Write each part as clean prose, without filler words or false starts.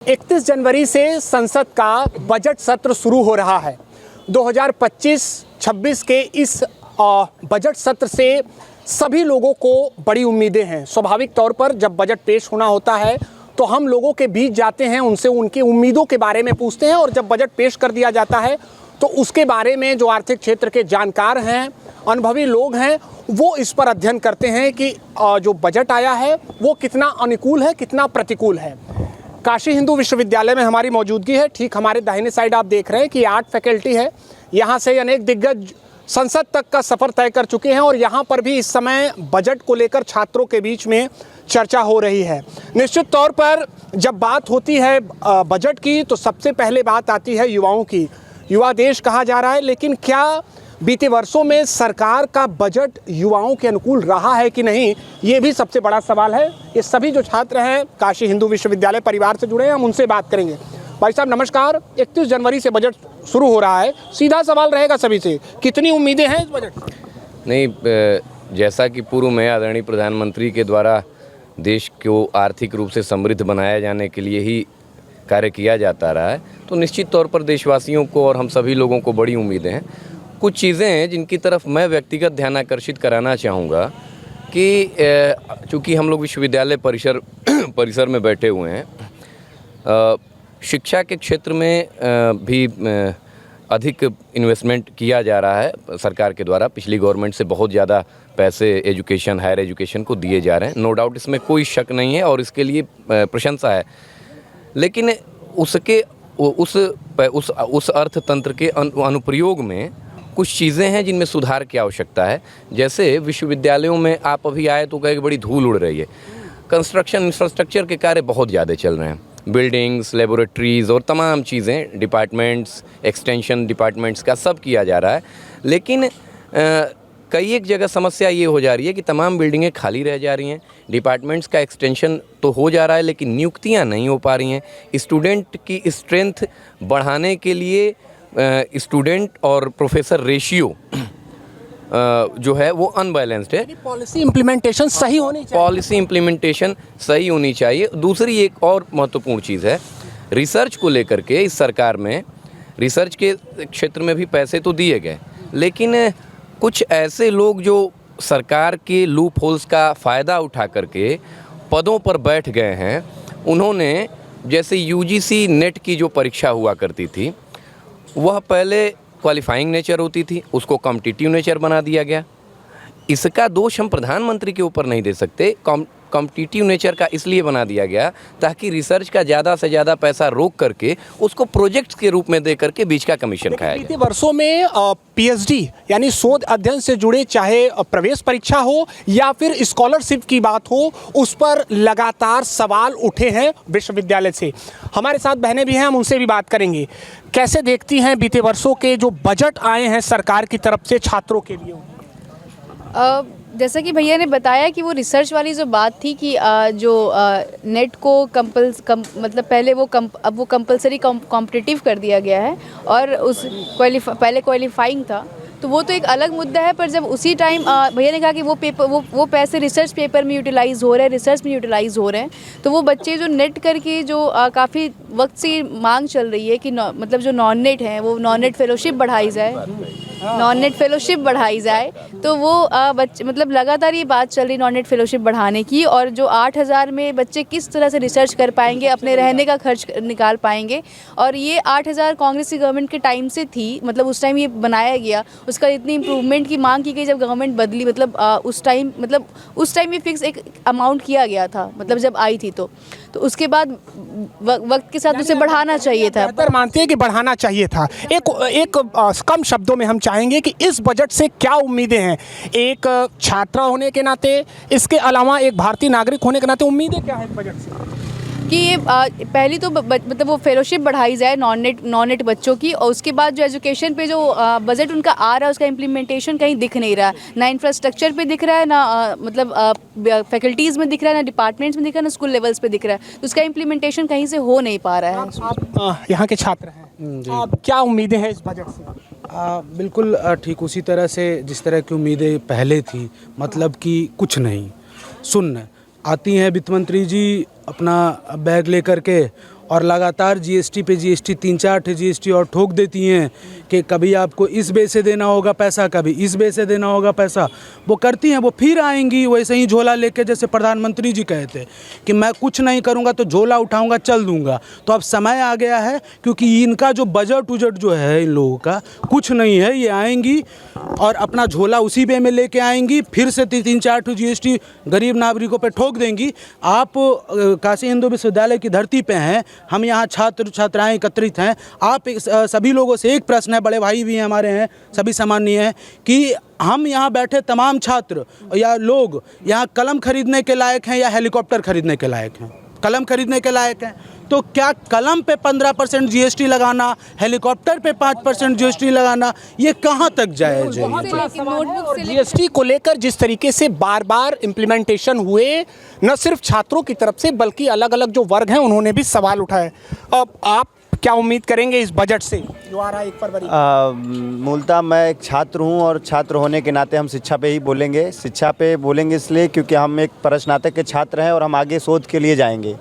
31 जनवरी से संसद का बजट सत्र शुरू हो रहा है। 2025-26 के इस बजट सत्र से सभी लोगों को बड़ी उम्मीदें हैं। स्वाभाविक तौर पर जब बजट पेश होना होता है तो हम लोगों के बीच जाते हैं, उनसे उनकी उम्मीदों के बारे में पूछते हैं और जब बजट पेश कर दिया जाता है तो उसके बारे में जो आर्थिक क्षेत्र के जानकार हैं, अनुभवी लोग हैं, वो इस पर अध्ययन करते हैं कि जो बजट आया है वो कितना अनुकूल है, कितना प्रतिकूल है। काशी हिंदू विश्वविद्यालय में हमारी मौजूदगी है। ठीक हमारे दाहिने साइड आप देख रहे हैं कि 8 फैकल्टी है। यहाँ से अनेक दिग्गज संसद तक का सफ़र तय कर चुके हैं और यहाँ पर भी इस समय बजट को लेकर छात्रों के बीच में चर्चा हो रही है। निश्चित तौर पर जब बात होती है बजट की तो सबसे पहले बात आती है युवाओं की। युवा देश कहा जा रहा है, लेकिन क्या बीते वर्षों में सरकार का बजट युवाओं के अनुकूल रहा है कि नहीं, ये भी सबसे बड़ा सवाल है। ये सभी जो छात्र हैं काशी हिंदू विश्वविद्यालय परिवार से जुड़े हैं, हम उनसे बात करेंगे। भाई साहब नमस्कार। 31 जनवरी से बजट शुरू हो रहा है, सीधा सवाल रहेगा सभी से, कितनी उम्मीदें हैं इस बजट? नहीं, जैसा कि पूर्व में आदरणीय प्रधानमंत्री के द्वारा देश को आर्थिक रूप से समृद्ध बनाया जाने के लिए ही कार्य किया जाता रहा है, तो निश्चित तौर पर देशवासियों को और हम सभी लोगों को बड़ी उम्मीदें हैं। कुछ चीज़ें हैं जिनकी तरफ मैं व्यक्तिगत ध्यान आकर्षित कराना चाहूँगा कि चूँकि हम लोग विश्वविद्यालय परिसर में बैठे हुए हैं, शिक्षा के क्षेत्र में भी अधिक इन्वेस्टमेंट किया जा रहा है सरकार के द्वारा। पिछली गवर्नमेंट से बहुत ज़्यादा पैसे एजुकेशन, हायर एजुकेशन को दिए जा रहे हैं, नो डाउट, इसमें कोई शक नहीं है और इसके लिए प्रशंसा है। लेकिन उसके उस अर्थतंत्र के अनुप्रयोग में कुछ चीज़ें हैं जिनमें सुधार की आवश्यकता है। जैसे विश्वविद्यालयों में आप अभी आए तो कहीं बड़ी धूल उड़ रही है। कंस्ट्रक्शन इंफ्रास्ट्रक्चर के कार्य बहुत ज़्यादा चल रहे हैं, बिल्डिंग्स, लेबोरेटरीज़ और तमाम चीज़ें, डिपार्टमेंट्स, एक्सटेंशन डिपार्टमेंट्स का सब किया जा रहा है। लेकिन कई एक जगह समस्या ये हो जा रही है कि तमाम बिल्डिंगें खाली रह जा रही हैं। डिपार्टमेंट्स का एक्सटेंशन तो हो जा रहा है लेकिन नियुक्तियां नहीं हो पा रही हैं। स्टूडेंट की स्ट्रेंथ बढ़ाने के लिए स्टूडेंट और प्रोफेसर रेशियो जो है वो अनबैलेंस्ड है। पॉलिसी इम्प्लीमेंटेशन सही होनी चाहिए। पॉलिसी इम्प्लीमेंटेशन सही होनी चाहिए। दूसरी एक और महत्वपूर्ण चीज़ है, रिसर्च को लेकर के इस सरकार में रिसर्च के क्षेत्र में भी पैसे तो दिए गए, लेकिन कुछ ऐसे लोग जो सरकार के लूप होल्स का फ़ायदा उठा करके पदों पर बैठ गए हैं, उन्होंने जैसे यूजीसी नेट की जो परीक्षा हुआ करती थी वह पहले क्वालिफाइंग नेचर होती थी, उसको कॉम्पिटिटिव नेचर बना दिया गया। इसका दोष हम प्रधानमंत्री के ऊपर नहीं दे सकते। कॉम्पिटिटिव नेचर का इसलिए बना दिया गया ताकि रिसर्च का ज़्यादा से ज़्यादा पैसा रोक करके उसको प्रोजेक्ट्स के रूप में दे करके बीच का कमीशन खाया जाए। बीते वर्षों में पीएचडी यानी शोध अध्ययन से जुड़े चाहे प्रवेश परीक्षा हो या फिर स्कॉलरशिप की बात हो, उस पर लगातार सवाल उठे हैं विश्वविद्यालय से। हमारे साथ बहनें भी हैं, हम उनसे भी बात करेंगे। कैसे देखती हैं बीते वर्षों के जो बजट आए हैं सरकार की तरफ से छात्रों के लिए? जैसा कि भैया ने बताया कि वो रिसर्च वाली जो बात थी कि जो नेट को मतलब पहले अब वो कंपलसरी कॉम्पिटिटिव कर दिया गया है और उस पहले क्वालिफाइंग था, तो वो तो एक अलग मुद्दा है। पर जब उसी टाइम भैया ने कहा कि वो पैसे रिसर्च पेपर में यूटिलाइज़ हो रहे हैं, रिसर्च में यूटिलाइज़ हो रहे हैं, तो वो बच्चे जो नेट करके जो काफ़ी वक्त से मांग चल रही है कि मतलब जो नॉन नेट हैं वो नॉन नेट फेलोशिप बढ़ाई जाए, तो वो बच्चे मतलब लगातार ये बात चल रही नॉन नेट फेलोशिप बढ़ाने की। और जो 8,000 में बच्चे किस तरह से रिसर्च कर पाएंगे, अपने रहने का खर्च निकाल पाएंगे। और ये 8,000 कांग्रेस की गवर्नमेंट के टाइम से थी, मतलब उस टाइम ये बनाया गया, उसका इतनी इम्प्रूवमेंट की मांग की गई जब गवर्नमेंट बदली, मतलब उस टाइम ये फिक्स एक अमाउंट किया गया था, मतलब जब आई थी तो उसके बाद वक्त के साथ उसे बढ़ाना चाहिए था। बेहतर मानते हैं कि बढ़ाना चाहिए था। एक कम शब्दों में हम चाहेंगे कि इस बजट से क्या उम्मीदें हैं, एक छात्रा होने के नाते, इसके अलावा एक भारतीय नागरिक होने के नाते उम्मीदें क्या है बजट से? कि ये पहली तो मतलब वो फेलोशिप बढ़ाई जाए नॉन नेट बच्चों की, और उसके बाद जो एजुकेशन पे जो बजट उनका आ रहा है उसका इम्प्लीमेंटेशन कहीं दिख नहीं रहा है। ना इंफ्रास्ट्रक्चर पे दिख रहा है, ना मतलब फैकल्टीज़ में दिख रहा है, ना डिपार्टमेंट्स में दिख रहा है, ना स्कूल लेवल्स पे दिख रहा है, तो उसका इम्प्लीमेंटेशन कहीं से हो नहीं पा रहा है। आप यहाँ के छात्र हैं, आप क्या उम्मीदें हैं इस बजट से? बिल्कुल ठीक उसी तरह से जिस तरह की उम्मीदें पहले थी, मतलब कि कुछ नहीं, शून्य। आती हैं वित्त मंत्री जी अपना बैग लेकर के और लगातार जीएसटी पे जीएसटी 3-4 जीएसटी और ठोक देती हैं कि कभी आपको इस बे से देना होगा पैसा, कभी इस बे से देना होगा पैसा, वो करती हैं। वो फिर आएंगी वैसे ही झोला लेके, जैसे प्रधानमंत्री जी कहे थे कि मैं कुछ नहीं करूँगा तो झोला उठाऊँगा चल दूँगा। तो अब समय आ गया है, क्योंकि इनका जो बजट उजट जो है इन लोगों का कुछ नहीं है। ये आएंगी और अपना झोला उसी बे में लेके आएंगी, फिर से 3-4 जीएसटी गरीब नागरिकों पे ठोक देंगी। आप काशी हिंदू विश्वविद्यालय की धरती पे हैं, हम यहाँ छात्र छात्राएं एकत्रित हैं। आप सभी लोगों से एक प्रश्न है, बड़े भाई भी हैं हमारे हैं, सभी सामान्य हैं, कि हम यहाँ बैठे तमाम छात्र या लोग यहाँ कलम खरीदने के लायक हैं या हेलीकॉप्टर खरीदने के लायक हैं? कलम खरीदने के लायक हैं। तो क्या कलम पे 15% जीएसटी लगाना, हेलीकॉप्टर पे 5% जीएसटी लगाना, ये कहाँ तक जायज़ है? नोटबुक से जीएसटी को लेकर जिस तरीके से बार बार इम्प्लीमेंटेशन हुए, न सिर्फ छात्रों की तरफ से बल्कि अलग अलग जो वर्ग हैं उन्होंने भी सवाल उठाए। अब आप क्या उम्मीद करेंगे इस बजट से जो आ रहा है 1 फरवरी? मूलतः मैं एक छात्र हूं और छात्र होने के नाते हम शिक्षा पे ही बोलेंगे। शिक्षा पे बोलेंगे इसलिए क्योंकि हम एक प्रश्नातक के छात्र हैं और हम आगे शोध के लिए जाएंगे।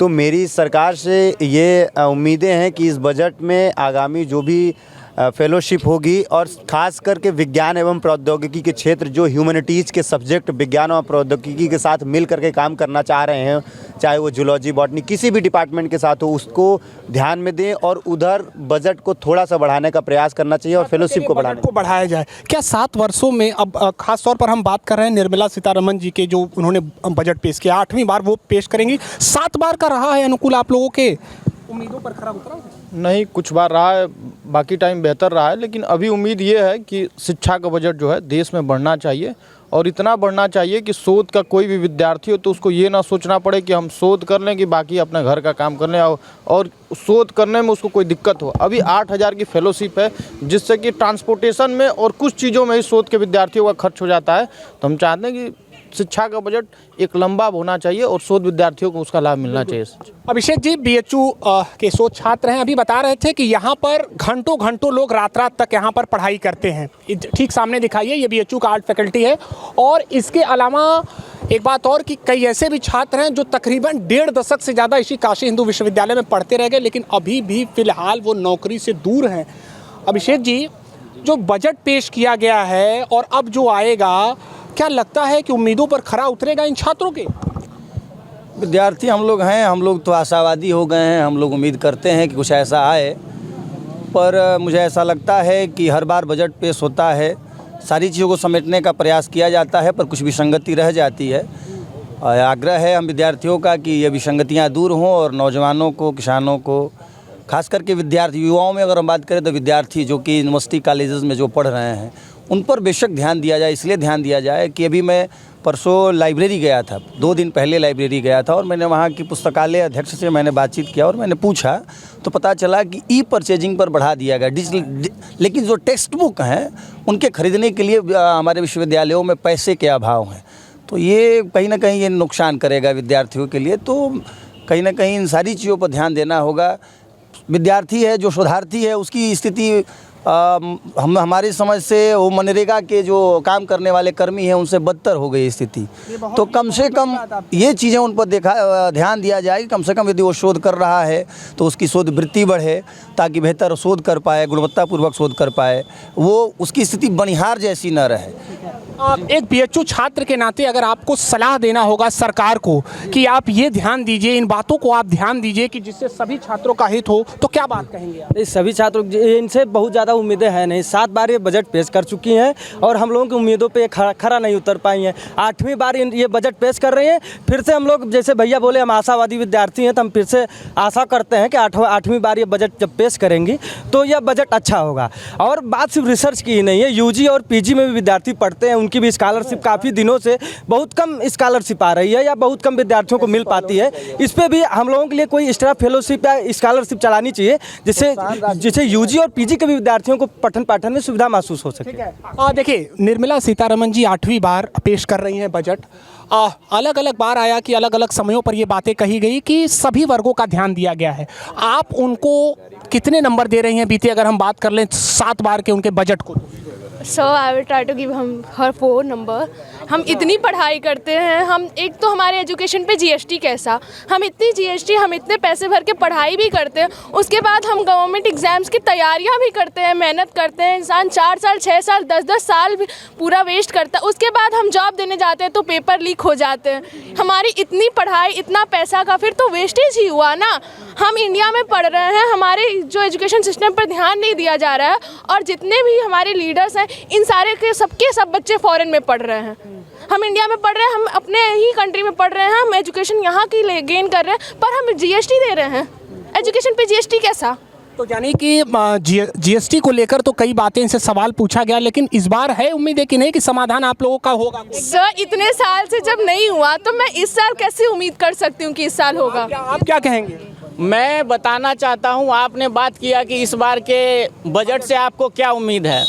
तो मेरी सरकार से ये उम्मीदें हैं कि इस बजट में आगामी जो भी फेलोशिप होगी और ख़ास करके विज्ञान एवं प्रौद्योगिकी के क्षेत्र, जो ह्यूमैनिटीज़ के सब्जेक्ट विज्ञान और प्रौद्योगिकी के साथ मिल करके काम करना चाह रहे हैं, चाहे वो जूलॉजी बॉटनी किसी भी डिपार्टमेंट के साथ हो, उसको ध्यान में दें और उधर बजट को थोड़ा सा बढ़ाने का प्रयास करना चाहिए और फेलोशिप को बढ़ाया जाए। क्या 7 वर्षों में, अब खास तौर पर हम बात कर रहे हैं निर्मला सीतारमण जी के, जो उन्होंने बजट पेश किया, 8वीं बार वो पेश करेंगी, 7 बार का रहा है अनुकूल आप लोगों के उम्मीदों पर खरा उतरा? नहीं, कुछ बार रहा है, बाकी टाइम बेहतर रहा है, लेकिन अभी उम्मीद ये है कि शिक्षा का बजट जो है देश में बढ़ना चाहिए और इतना बढ़ना चाहिए कि शोध का कोई भी विद्यार्थी हो तो उसको ये ना सोचना पड़े कि हम शोध कर लें कि बाकी अपने घर का काम कर लें और शोध करने में उसको कोई दिक्कत हो। अभी 8,000 की फेलोशिप है, जिससे कि ट्रांसपोर्टेशन में और कुछ चीज़ों में ही शोध के विद्यार्थियों का खर्च हो जाता है। तो हम चाहते हैं कि शिक्षा का बजट एक लंबा होना चाहिए और शोध विद्यार्थियों को उसका लाभ मिलना चाहिए। अभिषेक जी बीएचयू के शोध छात्र हैं, अभी बता रहे थे कि यहाँ पर घंटों घंटों लोग रात रात तक यहाँ पर पढ़ाई करते हैं। ठीक सामने दिखाइए, ये बीएचयू का आर्ट फैकल्टी है। और इसके अलावा एक बात और कि कई ऐसे भी छात्र हैं जो तकरीबन 1.5 दशक से ज़्यादा इसी काशी हिंदू विश्वविद्यालय में पढ़ते रह गए, लेकिन अभी भी फ़िलहाल वो नौकरी से दूर हैं। अभिषेक जी, जो बजट पेश किया गया है और अब जो आएगा, क्या लगता है कि उम्मीदों पर खरा उतरेगा इन छात्रों के? विद्यार्थी हम लोग हैं, हम लोग तो आशावादी हो गए हैं, हम लोग उम्मीद करते हैं कि कुछ ऐसा आए। पर मुझे ऐसा लगता है कि हर बार बजट पेश होता है, सारी चीज़ों को समेटने का प्रयास किया जाता है, पर कुछ विसंगति रह जाती है। आग्रह है हम विद्यार्थियों का कि ये विसंगतियाँ दूर हों और नौजवानों को, किसानों को, खास करके विद्यार्थी युवाओं में अगर हम बात करें तो विद्यार्थी जो कि यूनिवर्सिटी कॉलेजेस में जो पढ़ रहे हैं उन पर बेशक ध्यान दिया जाए। इसलिए ध्यान दिया जाए कि अभी मैं परसों लाइब्रेरी गया था, 2 दिन पहले लाइब्रेरी गया था और मैंने वहाँ की पुस्तकालय अध्यक्ष से मैंने बातचीत किया और मैंने पूछा तो पता चला कि ई परचेजिंग पर बढ़ा दिया गया डिजिटल, लेकिन जो टेक्स्ट बुक हैं उनके खरीदने के लिए हमारे विश्वविद्यालयों में पैसे के अभाव हैं। तो ये कहीं ना कहीं ये नुकसान करेगा विद्यार्थियों के लिए। तो कहीं ना कहीं इन सारी चीज़ों पर ध्यान देना होगा। विद्यार्थी है जो शोधार्थी है उसकी स्थिति हम हमारी समझ से वो मनरेगा के जो काम करने वाले कर्मी हैं उनसे बदतर हो गई स्थिति। तो कम से कम ये चीज़ें उन पर ध्यान दिया जाए कि कम से कम यदि वो शोध कर रहा है तो उसकी शोध वृत्ति बढ़े ताकि बेहतर शोध कर पाए, गुणवत्तापूर्वक शोध कर पाए, वो उसकी स्थिति बनिहार जैसी न रहे। एक बीएचयू छात्र के नाते अगर आपको सलाह देना होगा सरकार को कि आप ये ध्यान दीजिए, इन बातों को आप ध्यान दीजिए कि जिससे सभी छात्रों का हित हो, तो क्या बात कहेंगे आप? सभी छात्रों, इनसे बहुत ज़्यादा उम्मीदें हैं नहीं। 7 बार ये बजट पेश कर चुकी हैं और हम लोगों की उम्मीदों पे खरा नहीं उतर पाई हैं। 8वीं बार ये बजट पेश कर रही हैं। फिर से हम लोग, जैसे भैया बोले, हम आशावादी विद्यार्थी हैं, तो हम फिर से आशा करते हैं कि 8वीं बार ये बजट जब पेश करेंगी तो यह बजट अच्छा होगा। और बात सिर्फ रिसर्च की ही नहीं है, यूजी और पीजी में भी विद्यार्थी पढ़ते हैं, उनकी भी स्कॉलरशिप काफ़ी दिनों से बहुत कम स्कॉलरशिप आ रही है या बहुत कम विद्यार्थियों को मिल पाती है। इस पर भी हम लोगों के लिए कोई एक्स्ट्रा फेलोशिप या स्कॉलरशिप चलानी चाहिए जिससे यूजी और पीजी के भी विद्यार्थियों को पठन पाठन में सुविधा महसूस हो सके। देखिए, निर्मला सीतारमण जी 8वीं बार पेश कर रही हैं बजट। अलग अलग बार आया कि अलग अलग समयों पर ये बातें कही गई कि सभी वर्गों का ध्यान दिया गया है। आप उनको कितने नंबर दे रही हैं बीते, अगर हम बात कर लें 7 बार के उनके बजट को? So I will try to give her 4 number हम इतनी पढ़ाई करते हैं, हम एक तो हमारे एजुकेशन पे जीएसटी कैसा, हम इतनी जीएसटी, हम इतने पैसे भर के पढ़ाई भी करते हैं, उसके बाद हम गवर्नमेंट एग्ज़ाम्स की तैयारियां भी करते हैं, मेहनत करते हैं, इंसान 4 साल 6 साल 10-10 साल भी पूरा वेस्ट करता है, उसके बाद हम जॉब देने जाते हैं तो पेपर लीक हो जाते हैं। हमारी इतनी पढ़ाई, इतना पैसा का फिर तो वेस्टेज ही हुआ ना। हम इंडिया में पढ़ रहे हैं, हमारे जो एजुकेशन सिस्टम पर ध्यान नहीं दिया जा रहा है, और जितने भी हमारे लीडर्स हैं इन सारे के सब बच्चे फॉरेन में पढ़ रहे हैं। हम इंडिया में पढ़ रहे हैं, हम अपने ही कंट्री में पढ़ रहे हैं, हम एजुकेशन यहाँ की गेन कर रहे हैं, पर हम जीएसटी दे रहे हैं। एजुकेशन पे जीएसटी कैसा? तो यानी कि जीएसटी को लेकर तो कई बातें इनसे सवाल पूछा गया, लेकिन इस बार है उम्मीद है कि नहीं कि समाधान आप लोगों का होगा? सर इतने साल से जब नहीं हुआ तो मैं इस साल कैसे उम्मीद कर सकती हूँ कि इस साल होगा? आप क्या कहेंगे? मैं बताना चाहता हूँ, आपने बात किया कि इस बार के बजट से आपको क्या उम्मीद है।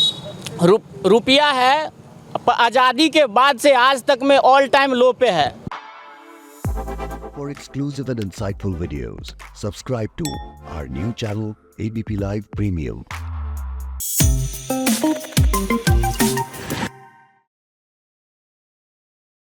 रुपया है आज़ादी के बाद से आज तक में ऑल टाइम लो पे है। For exclusive and insightful videos, subscribe to our new channel ABP Live Premium.